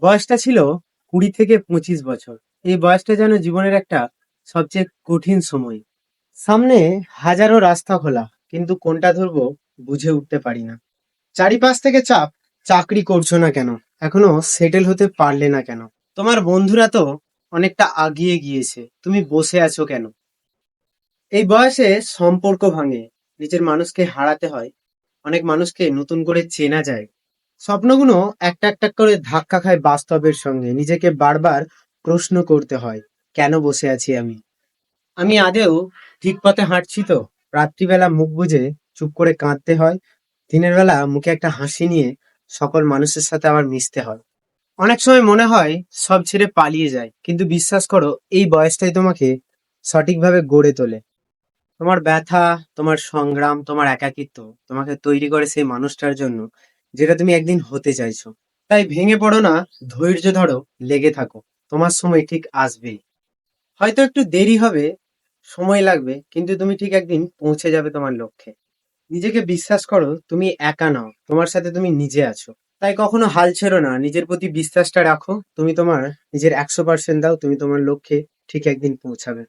বয়সটা ছিল 20 থেকে 25 বছর। এই বয়সটা যেন জীবনের একটা সবচেয়ে কঠিন সময়। সামনে হাজারো রাস্তা খোলা, কিন্তু কোনটা ধরবো বুঝে উঠতে পারি না। চারিপাশ থেকে চাপ, চাকরি করছো না কেন, এখনো সেটেল হতে পারলে না কেন, তোমার বন্ধুরা তো অনেকটা আগিয়ে গিয়েছে, তুমি বসে আছো কেন? এই বয়সে সম্পর্ক ভাঙে, নিজের মানুষকে হারাতে হয়, অনেক মানুষকে নতুন করে চেনা যায়। স্বপ্নগুলো একটা একটা করে ধাক্কা খায় বাস্তবের সঙ্গে, নিজেকে বারবার প্রশ্ন করতে হয়, কেন বসে আছি আমি? আমি আদেও ঠিক পথে হাঁটছি তো? রাত্রিবেলা মুখ বুজে চুপ করে কাঁদতে হয়, দিনের বেলা মুখে একটা হাসি নিয়ে সকল মানুষের সাথে আবার মিশতে হয়। অনেক সময় মনে হয় সব ছেড়ে পালিয়ে যায়, কিন্তু বিশ্বাস করো, এই বয়সটাই তোমাকে সঠিকভাবে গড়ে তোলে। তোমার ব্যথা, তোমার সংগ্রাম, তোমার একাকিত্ব তোমাকে তৈরি করে সেই মানুষটার জন্য যেটা তুমি একদিন হতে চাইছো। তাই ভেঙে পড়ো না, ধৈর্য ধরো, লেগে থাকো, তোমার সময় ঠিক আসবেই। হয়তো একটু দেরি হবে, সময় লাগবে, কিন্তু তুমি ঠিক একদিন পৌঁছে যাবে তোমার লক্ষ্যে। নিজেকে বিশ্বাস করো, তুমি একা নও, তোমার সাথে তুমি নিজে আছো। তাই কখনো হাল ছেড়ো না, নিজের প্রতি বিশ্বাসটা রাখো, তুমি তোমার নিজের 100% দাও, তুমি তোমার লক্ষ্যে ঠিক একদিন পৌঁছাবে।